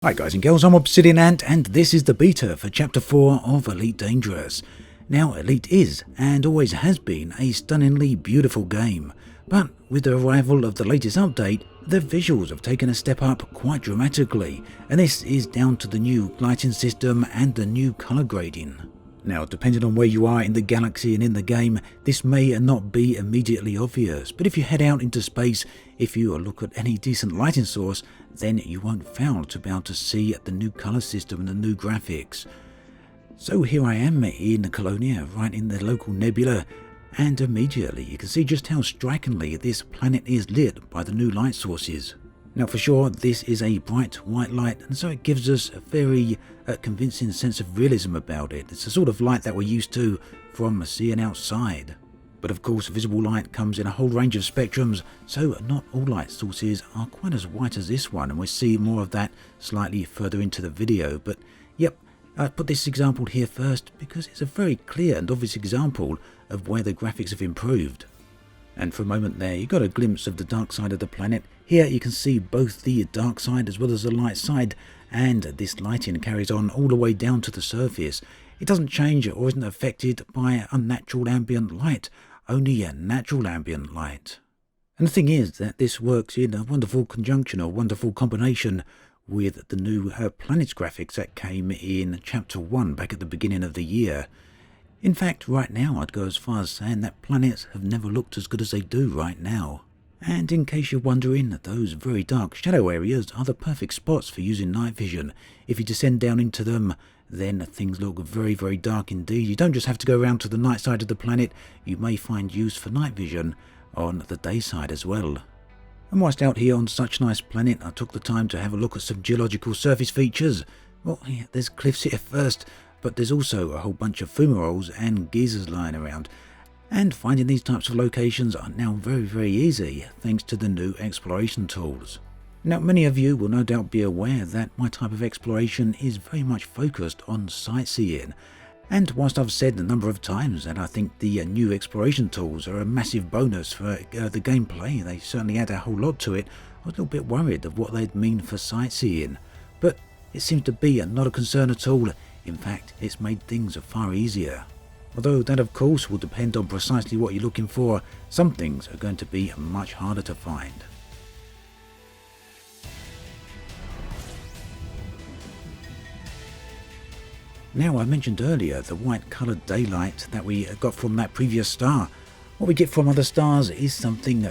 Hi guys and girls, I'm Obsidian Ant and this is the beta for Chapter 4 of Elite Dangerous. Now Elite is, and always has been, a stunningly beautiful game, but with the arrival of the latest update, the visuals have taken a step up quite dramatically, and this is down to the new lighting system and the new colour grading. Now, depending on where you are in the galaxy and in the game, this may not be immediately obvious, but if you head out into space, if you look at any decent lighting source, then you won't fail to be able to see the new colour system and the new graphics. So here I am in Colonia, right in the local nebula, and immediately you can see just how strikingly this planet is lit by the new light sources. Now for sure, this is a bright white light, and so it gives us a very convincing sense of realism about it. It's the sort of light that we're used to from seeing outside. But of course, visible light comes in a whole range of spectrums, so not all light sources are quite as white as this one, and we'll see more of that slightly further into the video. But yep, I put this example here first because it's a very clear and obvious example of where the graphics have improved. And for a moment there, you got a glimpse of the dark side of the planet. Here you can see both the dark side as well as the light side, and this lighting carries on all the way down to the surface. It doesn't change or isn't affected by unnatural ambient light, only a natural ambient light. And the thing is that this works in a wonderful conjunction, or wonderful combination, with the new planets graphics that came in Chapter 1 back at the beginning of the year. In fact, right now I'd go as far as saying that planets have never looked as good as they do right now. And in case you're wondering, those very dark shadow areas are the perfect spots for using night vision. If you descend down into them, then things look very, very dark indeed. You don't just have to go around to the night side of the planet, you may find use for night vision on the day side as well. And whilst out here on such a nice planet, I took the time to have a look at some geological surface features. Well, yeah, there's cliffs here first, but there's also a whole bunch of fumaroles and geysers lying around. And finding these types of locations are now very, very easy thanks to the new exploration tools. Now, many of you will no doubt be aware that my type of exploration is very much focused on sightseeing. And whilst I've said a number of times that I think the new exploration tools are a massive bonus for the gameplay, they certainly add a whole lot to it, I was a little bit worried of what they'd mean for sightseeing. But it seems to be not a concern at all. In fact, it's made things far easier. Although that of course will depend on precisely what you're looking for, some things are going to be much harder to find. Now, I mentioned earlier the white coloured daylight that we got from that previous star. What we get from other stars is something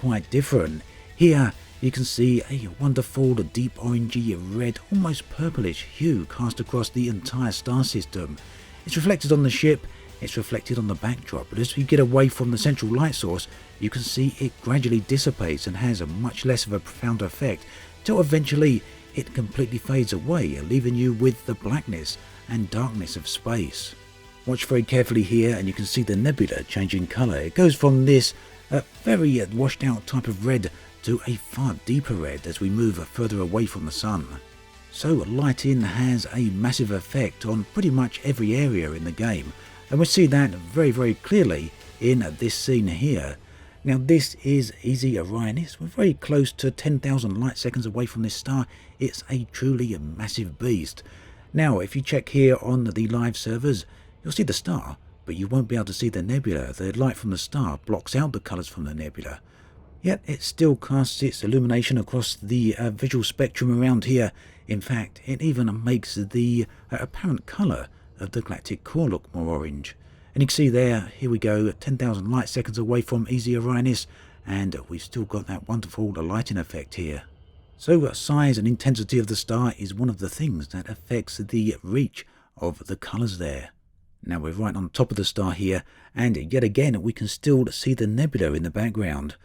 quite different. Here you can see a wonderful deep orangey red, almost purplish hue cast across the entire star system. It's reflected on the ship, it's reflected on the backdrop, but as you get away from the central light source, you can see it gradually dissipates and has a much less of a profound effect, till eventually it completely fades away, leaving you with the blackness and darkness of space. Watch very carefully here and you can see the nebula changing colour. It goes from this very washed out type of red to a far deeper red as we move further away from the sun. So lighting has a massive effect on pretty much every area in the game, and we see that very, very clearly in this scene here. Now this is Easy Orionis. We're very close to 10,000 light seconds away from this star. It's a truly massive beast. Now if you check here on the live servers, you'll see the star, but you won't be able to see the nebula. The light from the star blocks out the colours from the nebula. Yet it still casts its illumination across the visual spectrum around here. In fact, it even makes the apparent colour of the galactic core look more orange. And you can see there, here we go, 10,000 light seconds away from Easy Orionis, and we've still got that wonderful lighting effect here. So size and intensity of the star is one of the things that affects the reach of the colours there. Now we're right on top of the star here, and yet again we can still see the nebula in the background.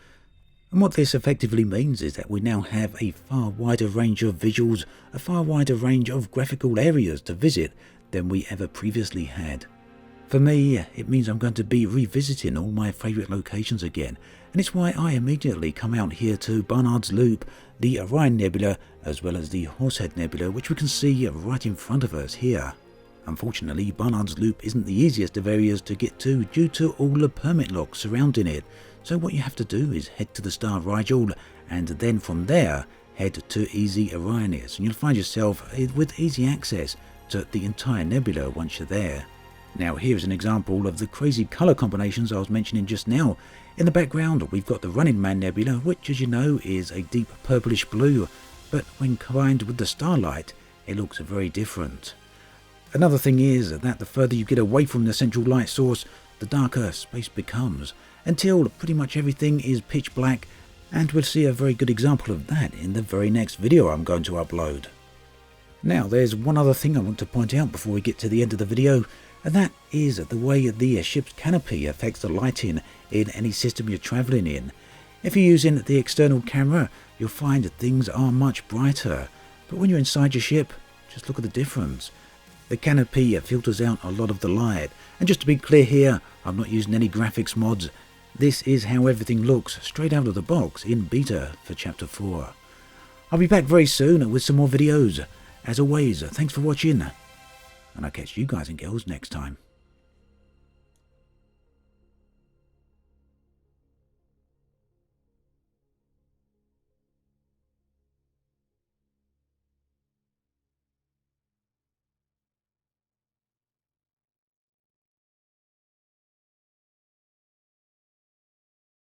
And what this effectively means is that we now have a far wider range of visuals, a far wider range of graphical areas to visit than we ever previously had. For me, it means I'm going to be revisiting all my favourite locations again, and it's why I immediately come out here to Barnard's Loop, the Orion Nebula, as well as the Horsehead Nebula, which we can see right in front of us here. Unfortunately, Barnard's Loop isn't the easiest of areas to get to due to all the permit locks surrounding it, so what you have to do is head to the Star Rigel, and then from there head to Easy Arrhenius and you'll find yourself with easy access to the entire nebula once you're there. Now here's an example of the crazy colour combinations I was mentioning just now. In the background we've got the Running Man Nebula, which as you know is a deep purplish blue, but when combined with the starlight it looks very different. Another thing is that the further you get away from the central light source, the darker space becomes, until pretty much everything is pitch black, and we'll see a very good example of that in the very next video I'm going to upload. Now there's one other thing I want to point out before we get to the end of the video, and that is the way the ship's canopy affects the lighting in any system you're travelling in. If you're using the external camera, you'll find that things are much brighter, but when you're inside your ship, just look at the difference. The canopy filters out a lot of the light, and just to be clear here, I'm not using any graphics mods. This is how everything looks straight out of the box in beta for Chapter 4. I'll be back very soon with some more videos. As always, thanks for watching, and I'll catch you guys and girls next time.